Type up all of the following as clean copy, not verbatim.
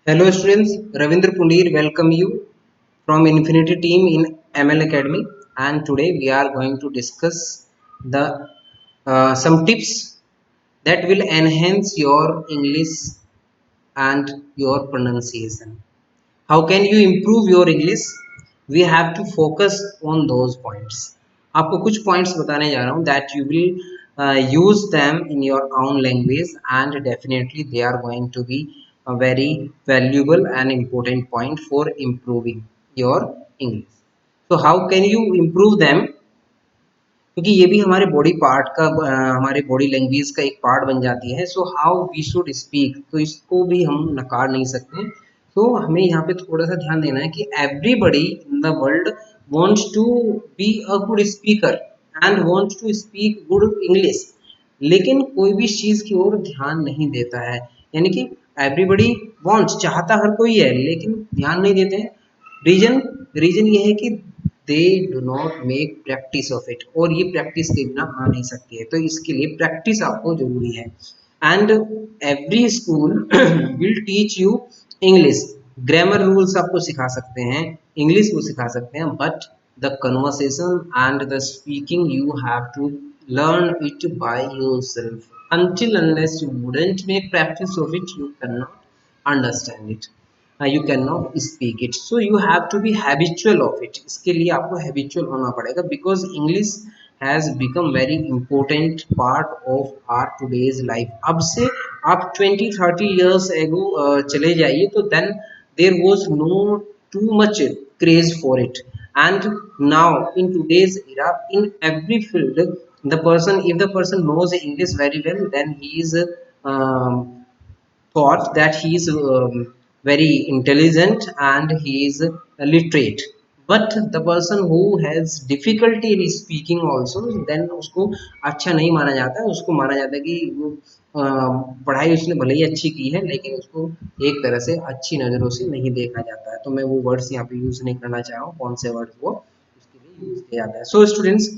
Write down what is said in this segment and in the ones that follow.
Hello students, Ravindra Pundir welcome you from Infinity team in ML Academy, and today we are going to discuss the some tips that will enhance your English and your pronunciation. How can you improve your English? We have to focus on those points. आपको कुछ points बताने जा रहा हूँ that you will use them in your own language and definitely they are going to be a very valuable and important point for improving your English. So how can you improve them? क्योंकि ये भी हमारे body part का हमारे body language का एक part बन जाती है. So how we should speak, तो इसको भी हम नकार नहीं सकते. तो हमें यहाँ पे थोड़ा सा ध्यान देना है कि everybody in the world wants to be a good speaker and wants to speak good English, लेकिन कोई भी चीज की ओर ध्यान नहीं देता है. यानी कि एवरीबडी वांट्स, चाहता हर कोई है लेकिन ध्यान नहीं देते हैं. रीजन रीजन ये है कि they do not make practice of it, और ये प्रैक्टिस के बिना आ नहीं सकती है. तो इसके लिए प्रैक्टिस आपको जरूरी है. And every school will teach you English. Grammar rules आपको सिखा सकते हैं, इंग्लिश को सिखा सकते हैं, but the conversation and the speaking you have to learn it by yourself. Until unless you wouldn't make practice of it, you cannot understand it. You cannot speak it. So you have to be habitual of it. इसके लिए आपको habitual होना पड़ेगा, because English has become very important part of our today's life. अब से आप 20-30 years ago चले जाइए तो then there was no too much craze for it, and now in today's era in every field the person, if the person knows English very well, then he is um, thought that he is very intelligent and he is literate. But the person who has difficulty in speaking also, then उसको अच्छा नहीं माना जाता है. उसको माना जाता है कि वो पढ़ाई उसने भले ही अच्छी की है लेकिन उसको एक तरह से अच्छी नज़रों से नहीं देखा जाता है. तो मैं वो वर्ड्स यहाँ पे यूज नहीं करना चाह रहा हूँ, कौन से वर्ड्स वो उसके लिए यूज किया जाता है. सो स्टूडेंट्स,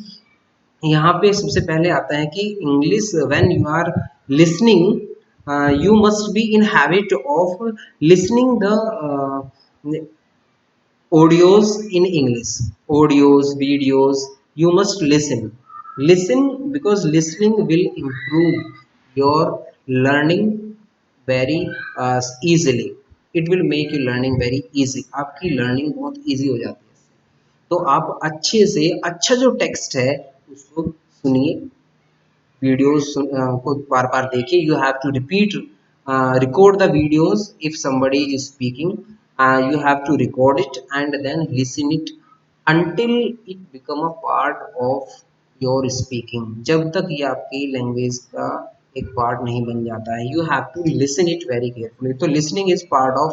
यहाँ पे सबसे पहले आता है कि English when you are listening, you must be in habit of listening the audios in English. Audios, videos, you must listen, because listening will improve your learning very easily. It will make you learning very easy. आपकी learning बहुत easy हो जाती है. तो आप अच्छे से अच्छा जो टेक्स्ट है उसको सुनिए, वीडियोस को बार बार देखिए. You have to repeat, record the videos if somebody is speaking. You have to record it and then listen it until it become a part of your speaking. जब तक ये आपकी लैंग्वेज का एक पार्ट नहीं बन जाता है, you have to listen it very carefully. तो listening is part of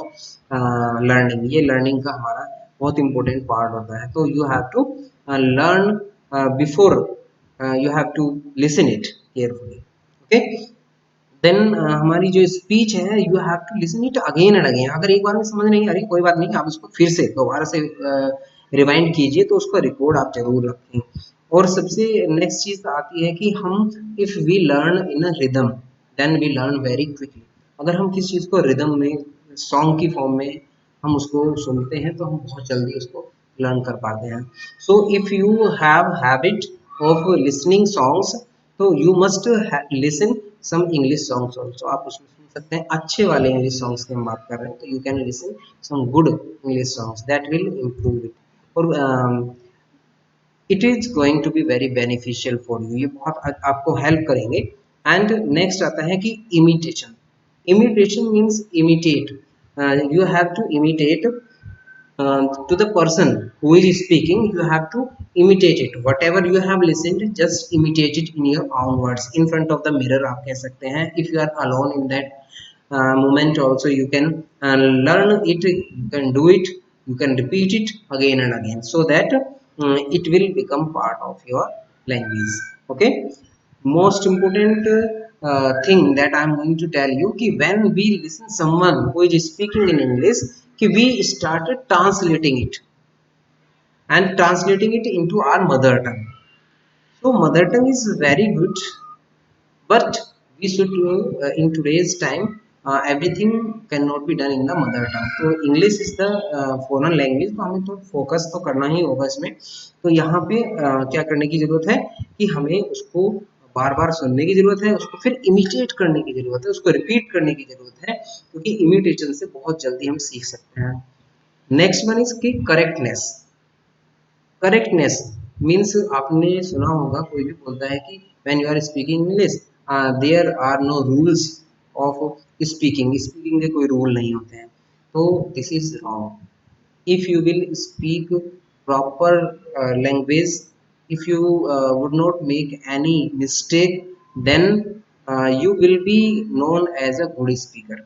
learning. ये लर्निंग का हमारा बहुत इंपॉर्टेंट पार्ट होता है. तो you have to learn before, you have to listen it carefully. Okay, then हमारी जो स्पीच है, you have to listen it again and again. अगर एक बार में समझ नहीं आ रही, कोई बात नहीं, आप उसको फिर से दोबारा से रिवाइंड कीजिए, तो उसका रिकॉर्ड आप जरूर रखें. और सबसे नेक्स्ट चीज आती है कि हम if we learn in a rhythm then we learn very quickly. अगर हम किसी चीज को रिदम में, सॉन्ग की फॉर्म में हम उसको सुनते हैं तो हम बहुत जल्दी उसको लर्न कर पाते हैं. So if you have habit of listening songs, तो you must listen some English songs also. आप उसमें सुन सकते हैं अच्छे वाले इंग्लिश सॉन्ग्स की हम बात कर रहे हैं, तो you can listen some good English songs that will improve it. और it is going to be very beneficial for you. ये बहुत आपको हेल्प करेंगे. एंड नेक्स्ट आता है कि imitation. Imitation means imitate. You have to imitate to the person who is speaking. You have to imitate it. Whatever you have listened, just imitate it in your own words in front of the mirror, आप कह सकते हैं. If you are alone in that moment also, you can learn it, you can do it, you can repeat it again and again, so that it will become part of your language. Okay, most important thing that I am going to tell you कि when we listen someone who is speaking in English, कि we started translating it and translating it into our mother tongue. So mother tongue is very good, but we should in today's time everything can not be done in the mother tongue. तो English is the foreign language, तो हमें तो focus तो करना ही होगा इसमें। तो यहाँ पे क्या करने की जरूरत है कि हमें उसको बार बार सुनने की जरूरत है, उसको फिर इमिटेट करने की जरूरत है, उसको रिपीट करने की जरूरत है, क्योंकि इमिटेशन से बहुत जल्दी हम सीख सकते हैं। नेक्स्ट वन इज की करेक्टनेस। करेक्टनेस मीन्स आपने सुना होगा कोई भी बोलता है कि when you are speaking English there are no rules of speaking, speaking के कोई रूल नहीं होते हैं, तो this is wrong. If you will speak proper language, if you would not make any mistake, then you will be known as a good speaker.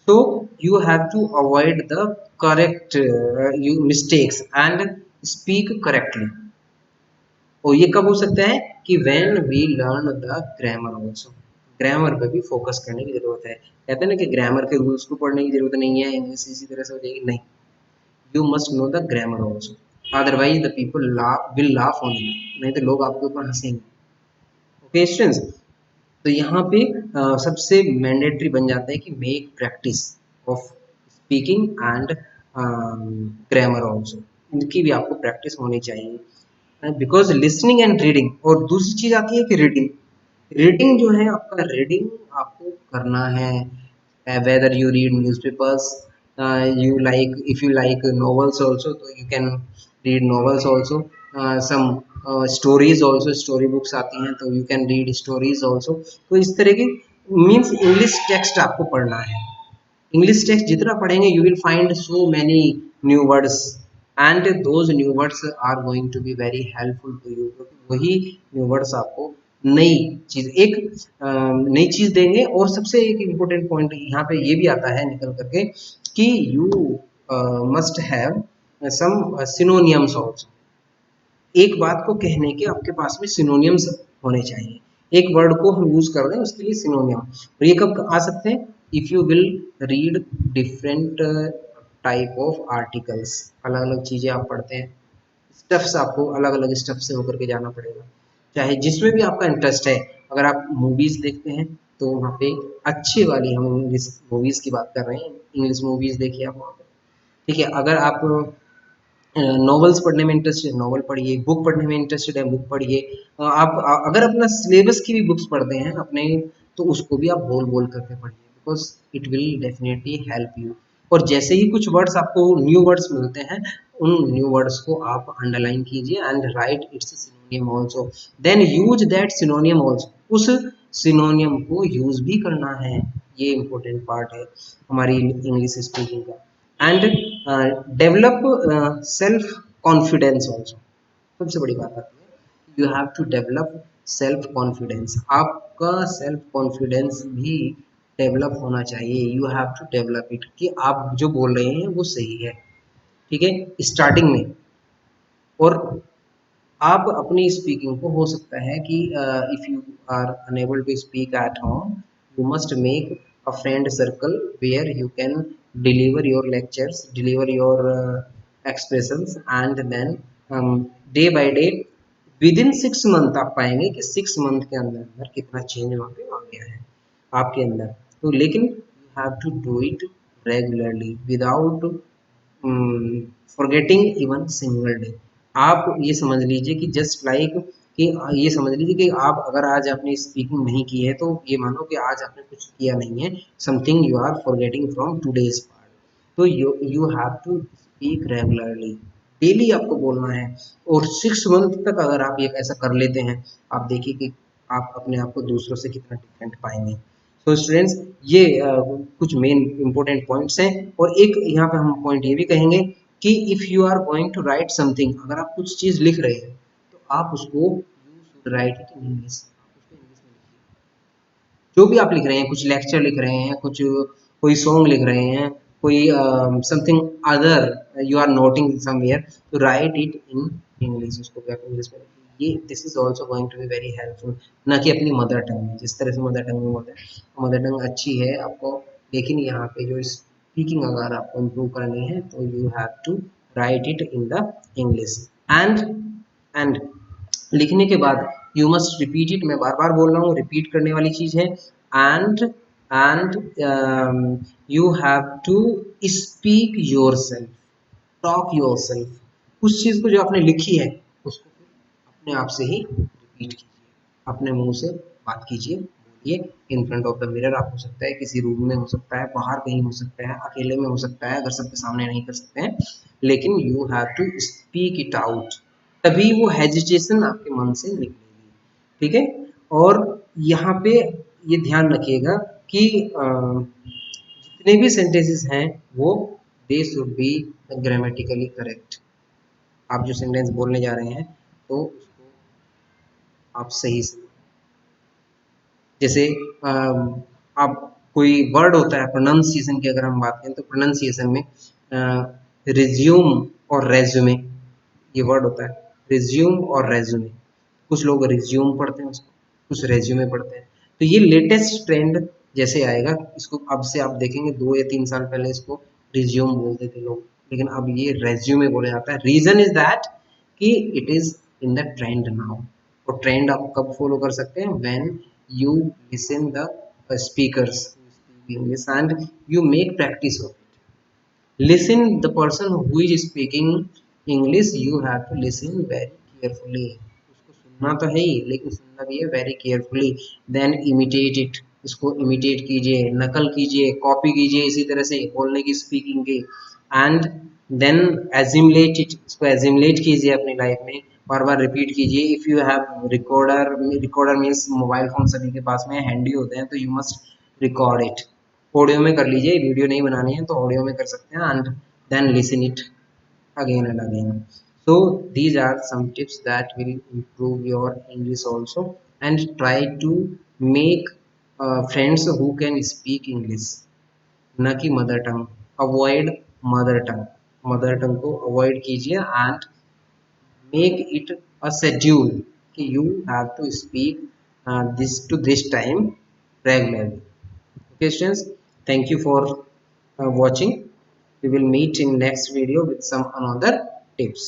So you have to avoid the correct you mistakes and speak correctly. और ये कब हो सकता है कि when we learn the grammar also, grammar पे भी focus करने की जरूरत है। कहते हैं ना कि ग्रामर के रूल्स को पढ़ने की जरूरत नहीं है, इंग्लिश इसी तरह से हो जाएगी, नहीं, you must know the grammar also, otherwise the people will laugh on you, नहीं तो लोग आपके ऊपर हंसेंगे। ओके स्टूडेंट्स, तो यहाँ पे सबसे मैंडेटरी बन जाता है कि make practice of speaking and grammar also, इनकी भी आपको प्रैक्टिस होनी चाहिए। बिकॉज लिसनिंग एंड रीडिंग, और दूसरी चीज आती है कि रीडिंग। रीडिंग जो है आपका, रीडिंग आपको करना है, whether you read newspapers, you like, if you like novels also, so you can read novels also, some stories also, story books आती हैं तो you can read stories also। तो इस तरह की मीन्स इंग्लिश टेक्स्ट आपको पढ़ना है। इंग्लिश टेक्स्ट जितना पढ़ेंगे you will find so many new words, and those new words are going to be very helpful to you, क्योंकि वही न्यू वर्ड्स आपको नई चीज, एक नई चीज देंगे। और सबसे एक इम्पोर्टेंट पॉइंट यहाँ पे ये भी आता है निकल करके कि you must have some synonyms also. एक बात को कहने के आपके पास में सिनोनियम्स होने चाहिए, एक वर्ड को हम यूज कर रहे हैं उसके लिए सिनोनियम। और ये कब आ सकते हैं? If you will read different type of articles, अलग अलग चीजें आप पढ़ते हैं, स्टेप्स आपको अलग अलग स्टेप से होकर के जाना पड़ेगा, चाहे जिसमें भी आपका इंटरेस्ट है। अगर आप मूवीज देखते हैं तो वहाँ पे अच्छी वाली, हम इंग्लिश मूवीज की बात कर रहे हैं, इंग्लिश मूवीज देखिए आप वहाँ पे, ठीक है। अगर आप नॉवेल्स पढ़ने में इंटरेस्टेड है, नॉवल पढ़िए, बुक पढ़ने में इंटरेस्टेड है, बुक पढ़िए। आप अगर अपना सिलेबस की भी बुक्स पढ़ते हैं अपने, तो उसको भी आप बोल बोल करके पढ़िए, because it will definitely help you. और जैसे ही कुछ वर्ड्स आपको न्यू वर्ड्स मिलते हैं, उन न्यू वर्ड्स को आप अंडरलाइन कीजिए and write its synonym also, then use that synonym also, उस सिनोनियम को यूज भी करना है। ये इंपॉर्टेंट पार्ट है हमारी इंग्लिश स्पीकिंग का। And develop self confidence also, सबसे बड़ी बात आती है, you have to develop self confidence. आपका सेल्फ कॉन्फिडेंस भी डेवलप होना चाहिए, you have to develop it, कि आप जो बोल रहे हैं वो सही है, ठीक है, स्टार्टिंग में। और आप अपनी स्पीकिंग को, हो सकता है कि if you are unable to speak at home, you must make a friend circle where you can deliver your lectures, deliver your expressions, and then day by day, within 6 month आप पाएंगे कि 6 month के अंदर अंदर कितना change वहाँ पे आ गया है आपके अंदर। तो लेकिन you have to do it regularly without forgetting even single day. आप ये समझ लीजिए कि जस्ट लाइक कि ये समझ लीजिए कि आप अगर आज आपने स्पीकिंग नहीं की है, तो ये मानो कि आज आपने कुछ किया नहीं है, something you are forgetting from today's part. तो you have to speak regularly, daily आपको बोलना है। और 6 मंथ तक अगर आप ये ऐसा कर लेते हैं, आप देखिए कि आप अपने आप को दूसरों से कितना डिफरेंट पाएंगे। तो स्टूडेंट्स, ये कुछ मेन इंपॉर्टेंट पॉइंट्स हैं। और एक यहाँ पे हम पॉइंट ये भी कहेंगे कि if you are going to write something, अगर आप कुछ चीज लिख रहे हैं तो आप उसको, you should write it in English, आप उसको इंग्लिश में लिखिए। जो भी आप लिख रहे हैं, कुछ लेक्चर लिख रहे हैं, कुछ कोई सॉन्ग लिख रहे हैं, कोई something other you are noting somewhere, तो राइट इट इन इंग्लिश, उसको भी आप इंग्लिश में लिखिए। ये this is also going to be very helpful, ना कि अपनी मदर टंग में। जिस तरह से मदर टंग में होता है, मदर टंग अच्छी है आपको, लेकिन यहाँ पे जो स्पीकिंग अगर आपको इम्प्रूव करनी है, तो you have to write it in the English. And लिखने के बाद यू मस्ट रिपीट इट, मैं बार बार बोल रहा हूँ, रिपीट करने वाली चीज है। And and you have to speak yourself, talk your self. उस चीज को जो आपने लिखी है उसको अपने आप से ही रिपीट कीजिए, अपने मुंह से बात कीजिए, बोलिए in front of the mirror. आप हो सकता है किसी रूम में, हो सकता है बाहर कहीं, हो सकता है अकेले में, हो सकता है अगर सबके सामने नहीं कर सकते हैं, लेकिन you have to speak it out, तभी वो हेजिटेशन आपके मन से निकलेगी। ठीक है। और यहाँ पे ये ध्यान रखिएगा कि जितने भी सेंटेंसेस हैं वो they should be grammatically correct. आप जो सेंटेंस बोलने जा रहे हैं तो उसको आप सही से, जैसे आप कोई वर्ड होता है प्रोनाउंसिएशन की अगर हम बात करें तो प्रोनाउंसिएशन में रिज्यूम और रेज्यूमे ये वर्ड होता है, रिज्यूम और रेज्यूमे। कुछ लोग रिज्यूम पढ़ते हैं उसको, कुछ रेज्यूमे पढ़ते हैं। तो ये लेटेस्ट ट्रेंड जैसे आएगा, इसको अब से आप देखेंगे 2 या 3 साल पहले इसको रिज्यूम बोलते थे लोग, लेकिन अब ये रेज्यूमे बोला जाता है। रीजन इज दैट कि it is in the trend now. और ट्रेंड आप कब फॉलो कर सकते हैं? When you listen the speakers English and you make practice of it। Listen the person who is speaking English, you have to listen very carefully। उसको सुनना तो है ही, लेकिन सुनना भी है very carefully। Then imitate it, उसको imitate कीजिए, नकल कीजिए, कॉपी कीजिए इसी तरह से बोलने की, स्पीकिंग की। एंड देन assimilate it, इसको assimilate कीजिए अपनी लाइफ में, बार बार रिपीट कीजिए। If you have recorder, recorder means mobile phone सभी के पास में हैंडी होते हैं, तो you must record it. Audio में कर लीजिए, वीडियो नहीं बनानी है तो ऑडियो में कर सकते हैं। And then listen it again and again। So these are some tips that will improve your English also, and try to make friends who can speak English, ना कि mother tongue. Avoid mother tongue, mother tongue को avoid कीजिए and make it a schedule कि you have to speak this to this time regularly। Okay students, thank you for watching। We will meet in next video with some another tips।